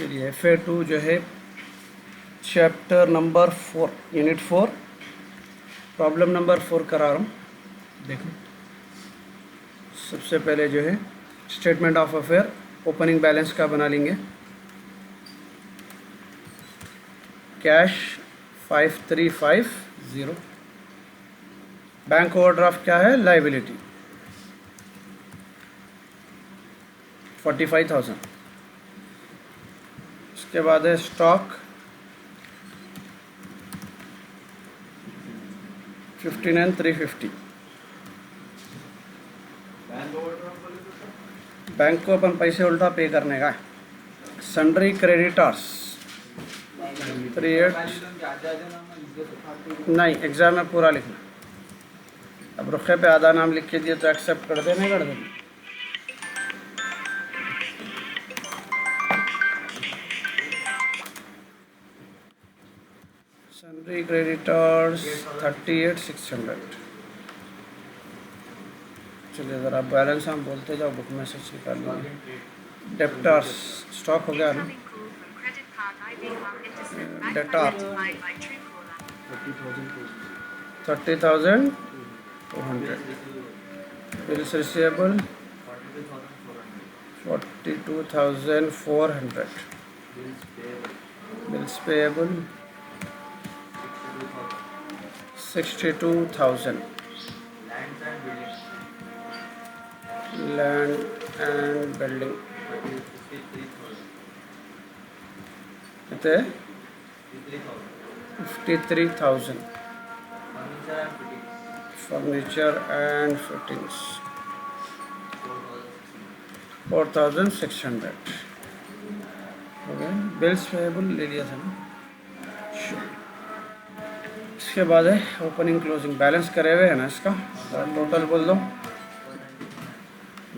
चलिए FA2 जो है chapter number 4 unit 4 problem number 4 करा रहा हूँ। देखो सबसे पहले जो है statement of affair opening balance का बना लेंगे। कैश 5350, बैंक ओवरड्राफ्ट क्या है, लाइबिलिटी 45,000। उसके बाद है स्टॉक 59,350। बैंक को अपन पैसे उल्टा पे करने का। सन्ड्री क्रेडिटर्स 38 नहीं, एग्जाम में पूरा लिखना। अब रुखे पे आधा नाम लिख के दिए तो एक्सेप्ट कर दे, नहीं कर दे। Sundry creditors 38,600। चलिए ज़रा बैलेंस हम बोलते जाओ, बुक में से निकाल लेंगे। डेप्टर्स स्टॉक हो गया ना, डेटार 30,200। Bills receivable 42,400। Bills payable 62,000। Land and building कितने, 53,000। फर्नीचर एंड फिटिंग्स 4,600 हो गए। बिल्स पेएबल ले लिया था ना। इसके बाद है ओपनिंग क्लोजिंग बैलेंस करे हुए है ना, इसका टोटल बोल दो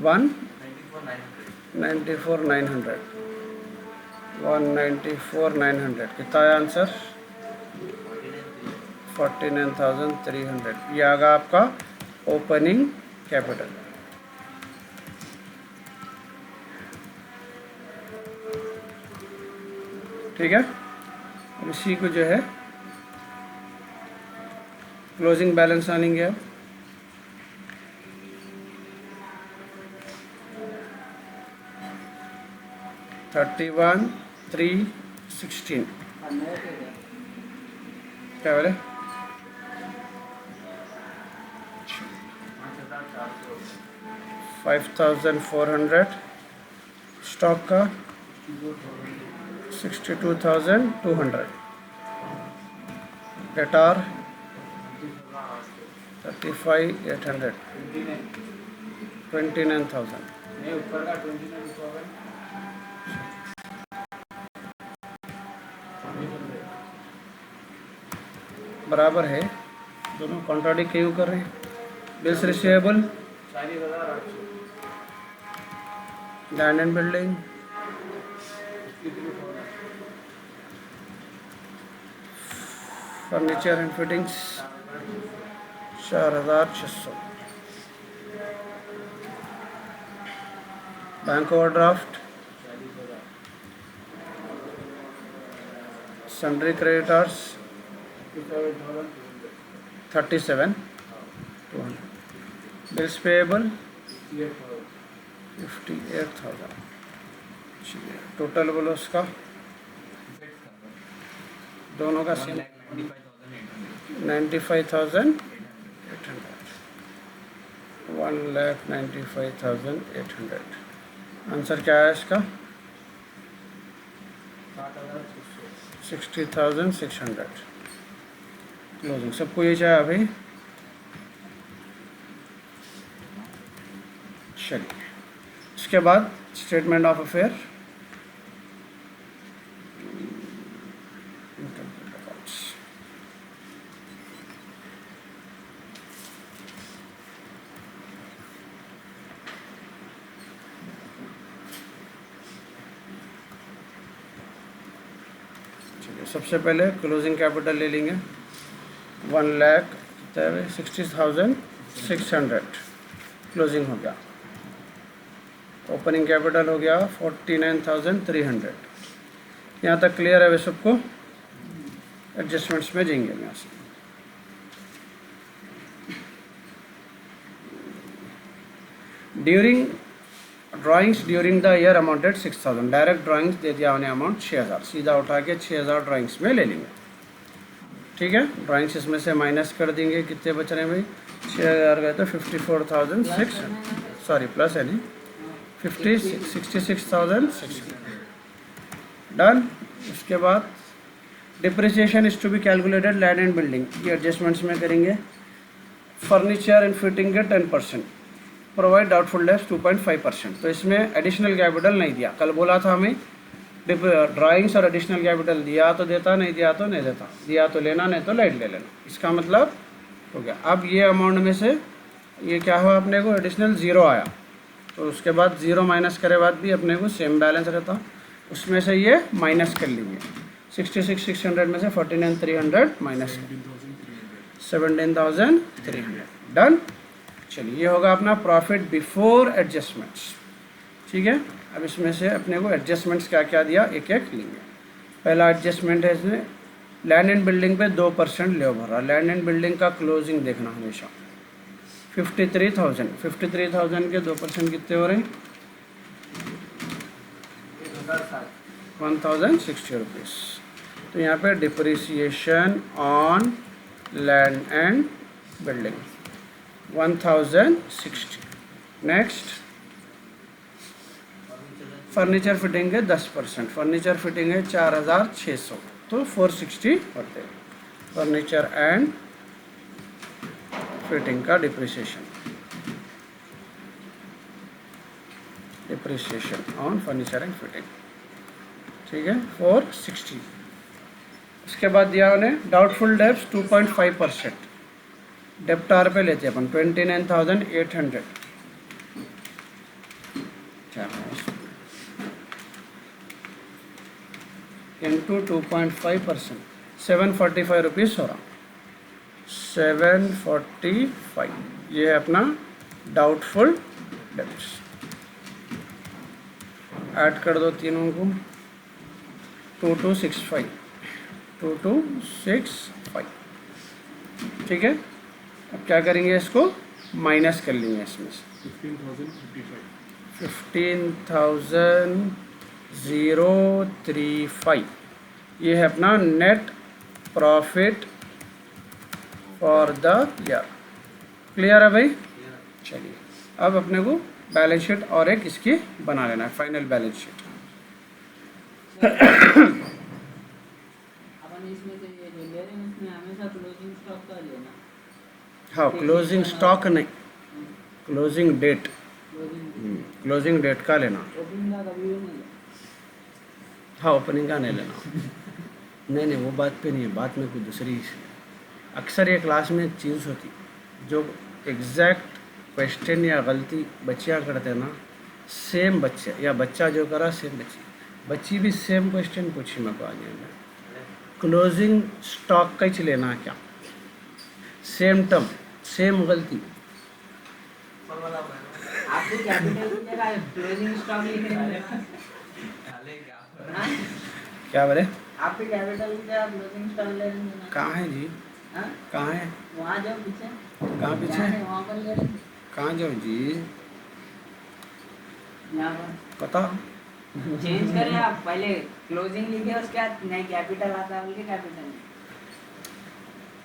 194,900। 194,900 कितना है आंसर, 49,300। ये आगा आपका ओपनिंग कैपिटल। ठीक है, अब इसी को जो है क्लोजिंग बैलेंस आनेंगे। अब $31,316 क्या बोले, 5,400। स्टॉक का 62,200। डेटार 35,800। 29,000। बराबर है, दोनों कॉन्ट्राडिक्ट क्यों कर रहे हैं। Bills receivable, land and building, furniture and fittings 4,600। Bank overdraft, sundry creditors 37,200। Bills payable 58,000। चलिए टोटल बोलो उसका, दोनों का 95,800। 1,95,800। आंसर क्या है इसका, 60,600। क्लोजिंग सबको ये चाहिए अभी। चलिए इसके बाद स्टेटमेंट ऑफ अफेयर। चलिए सबसे पहले क्लोजिंग कैपिटल ले लेंगे। 1,60,600 क्लोजिंग हो गया। ओपनिंग कैपिटल हो गया 49,300। यहाँ तक क्लियर है वे सबको? एडजस्टमेंट्स में जाएंगे यहाँ से। During drawings during the year amounted 6000। Direct drawings दे दिया उन्हें अमाउंट 6000, सीधा उठा के 6000 ड्राइंग्स में ले लेंगे। ठीक है, ड्राइंग्स इसमें से माइनस कर देंगे, कितने बच रहे हैं भाई? 6000 गए तो 54,600, सॉरी प्लस है नहीं, 66,600 डन। उसके बाद depreciation is to be calculated land and building, ये एडजस्टमेंट्स में करेंगे। फर्नीचर एंड फिटिंग के 10%, प्रोवाइड डाउटफुल डेब्ट्स 2.5%। तो इसमें एडिशनल कैपिटल नहीं दिया। कल बोला था हमें ड्राइंग्स और एडिशनल कैपिटल दिया तो देता, नहीं दिया तो नहीं देता, दिया तो लेना, नहीं तो लाइट ले लेना। इसका मतलब हो गया। अब ये अमाउंट में से ये क्या हुआ, अपने को एडिशनल 0 आया, तो उसके बाद 0 माइनस करे बाद भी अपने को सेम बैलेंस रहता, उसमें से ये माइनस कर लेंगे। 66,600 में से 49,300 माइनस 17,300 डन। चलिए, ये होगा अपना प्रॉफिट बिफोर एडजस्टमेंट्स। ठीक है, अब इसमें से अपने को एडजस्टमेंट्स क्या क्या दिया एक एक लेंगे। पहला एडजस्टमेंट है इसमें लैंड एंड बिल्डिंग पे 2% ले भरा। लैंड एंड बिल्डिंग का क्लोजिंग देखना हमेशा। 53,000 के 2% कितने हो रहे हैं? 1,060 रुपीज़। तो यहाँ पे depreciation on land and building 1,060। Next, furniture fitting है 10%। फर्नीचर फिटिंग है 4,600, तो 460 होते हैं। फर्नीचर एंड फिटिंग का depreciation on furniture and fitting, ठीक है, 460। उसके बाद दिया उन्हें डाउटफुल डेब्ट्स 2.5%। डेप्टार पे लेते हैं अपन 29,800 इंटू 2.5%, 745 रुपीज़ हो रहा। 745 ये है अपना डाउटफुल डेब्ट्स। ऐड कर दो तीनों को, 2265 2265। ठीक है, अब क्या करेंगे, इसको माइनस कर लेंगे इसमें से 15,035। ये है अपना net profit for the year. Clear है भाई? चलिए, अब अपने को बैलेंस शीट और एक इसकी बना लेना है, फाइनल बैलेंस शीट। हाँ, क्लोजिंग स्टॉक नहीं, क्लोजिंग डेट, क्लोजिंग डेट का लेना। हाँ, ओपनिंग का नहीं लेना। नहीं, वो बात पे नहीं है, बात में कुछ दूसरी। अक्सर ये क्लास में एक चीज़ होती जो एग्जैक्ट क्वेश्चन या गलती बच्चियाँ करते हैं ना, सेम बच्चे या बच्चा जो करा सेम बच्ची भी सेम क्वेश्चन पूछी मेरे को आज में। क्लोजिंग स्टॉक का ही लेना है क्या, सेम टर्म सेम गलती। आपको कैपिटल की जगह क्लोजिंग स्टॉक लिखेंगे। क्या बोले? आपके कैपिटल की जगह क्लोजिंग स्टॉक ले लेंगे। कहाँ है जी? हाँ? कहाँ है? वहाँ जाओ पीछे। कहाँ पीछे? वहाँ पर ले लेंगे। कहाँ जाओ जी? यहाँ पर। पता चेंज करें आप, पहले क्लोजिंग लिखे उसके बाद नहीं कैपिटल आता है, बोलिए कैपिटल।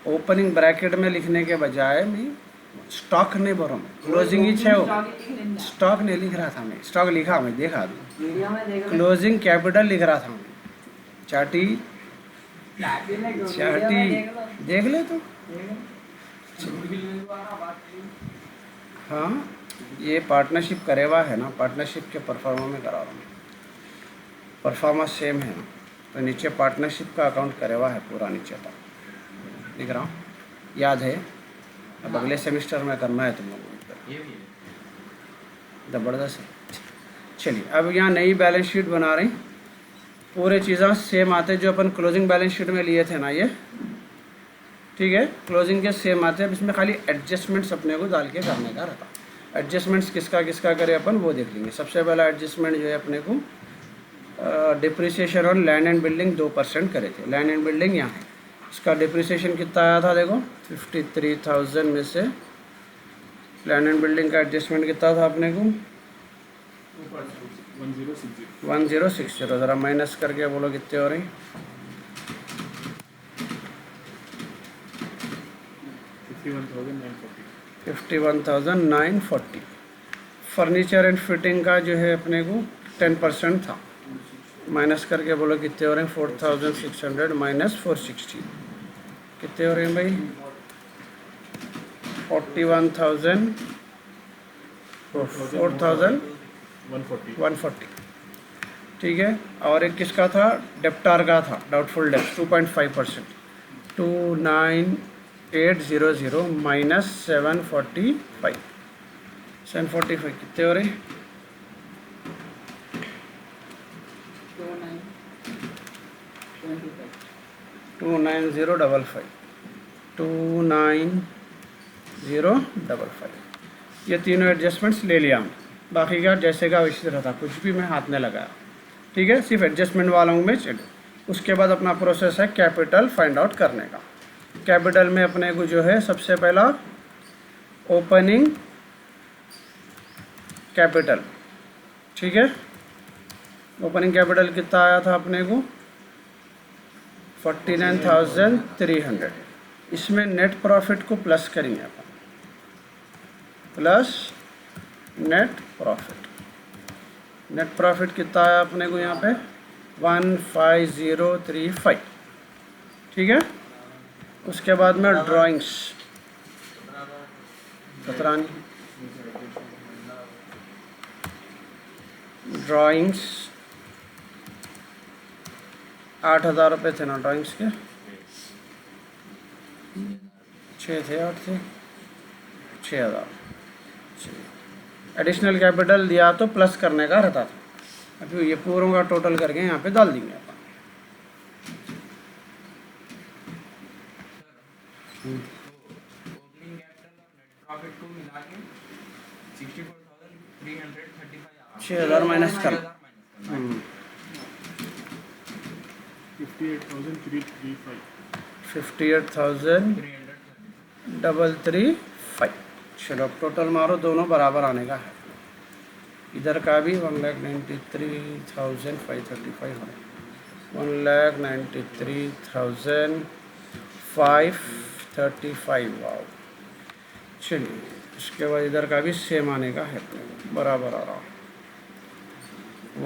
ओपनिंग ब्रैकेट में लिखने के बजाय मैं स्टॉक नहीं बोल रहा हूँ, क्लोजिंग ही है। वो स्टॉक नहीं लिख रहा था मैं, स्टॉक लिखा मैं, देखा वीडियो में देखो। क्लोजिंग कैपिटल लिख रहा था मैं। चाटी देख ले तो। हाँ, ये पार्टनरशिप करे हुआ है ना, पार्टनरशिप के परफॉर्मा में करा रहा हूँ। परफॉर्मेंस सेम है ना, तो नीचे पार्टनरशिप का अकाउंट करे हुआ है पूरा नीचे तक लिख रहा हूँ, याद है? अब अगले सेमेस्टर में करना है तुम लोगों को, ज़बरदस्त है। चलिए, अब यहाँ नई बैलेंस शीट बना रही। पूरे चीज़ें सेम आते जो अपन क्लोजिंग बैलेंस शीट में लिए थे ना, ये ठीक है, क्लोजिंग के सेम आते हैं। इसमें खाली एडजस्टमेंट्स अपने को डाल के करने का रहता। एडजस्टमेंट्स किसका किसका करे अपन वो देख लेंगे। सबसे पहला एडजस्टमेंट जो है अपने को depreciation on land and building 2% करे थे। लैंड एंड बिल्डिंग यहाँ है, इसका डिप्रिसिएशन कितना आया था देखो 53,000 में से लैंड एंड बिल्डिंग का एडजस्टमेंट कितना था अपने को 1060। ज़रा माइनस करके बोलो कितने हो रही 51,940। फर्नीचर एंड फिटिंग का जो है अपने को 10% था, माइनस करके बोलो कितने हो रहे हैं 4,600 माइनस 460 कितने हो रहे हैं भाई 4,140। ठीक है। और एक किसका था डेप्टार का था, डाउटफुल डेप्ट 2.5%, 29,800 माइनस 745 कितने हो रहे 29055 ये तीनों एडजस्टमेंट्स ले लिया हम। बाकी का जैसे का वैसे रहता, कुछ भी मैं हाथ में लगाया। ठीक है, सिर्फ एडजस्टमेंट वालों में चलो। उसके बाद अपना प्रोसेस है कैपिटल फाइंड आउट करने का। कैपिटल में अपने को जो है सबसे पहला ओपनिंग कैपिटल। ठीक है, ओपनिंग कैपिटल कितना आया था अपने को 49,300। इसमें नेट प्रॉफिट को प्लस करेंगे अपन, plus net profit. Net profit कितना आया अपने को यहाँ पे 15,035। ठीक है, उसके बाद में ड्राइंग्स ड्राइंग्स 8,000 रुपये थे ना ड्राइंग्स के, 6 थे 8 थे 6,000। एडिशनल कैपिटल दिया तो प्लस करने का रहता था, अभी ये पूरों का टोटल करके यहाँ पे डाल देंगे अपन। ओपनिंग कैपिटल और नेट प्रॉफिट को मिला के 64,335 6,000 माइनस कर 58,335। चलो अब टोटल मारो, दोनों बराबर आने का है। इधर का भी 1,93,535 है, 1,93,535। वाओ, चलिए इसके बाद इधर का भी सेम आने का है, बराबर आ रहा है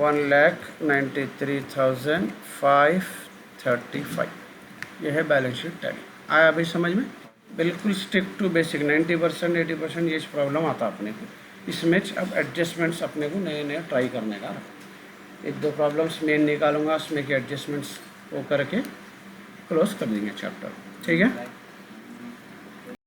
1,93,535। यह है बैलेंस शीट टैली। आया अभी समझ में? बिल्कुल स्टिक टू बेसिक। 90% 80% ये प्रॉब्लम आता अपने को इसमें। अब एडजस्टमेंट्स अपने को नए नए ट्राई करने का, एक दो प्रॉब्लम्स मेन निकालूंगा उसमें के एडजस्टमेंट्स वो करके क्लोज कर देंगे चैप्टर। ठीक है।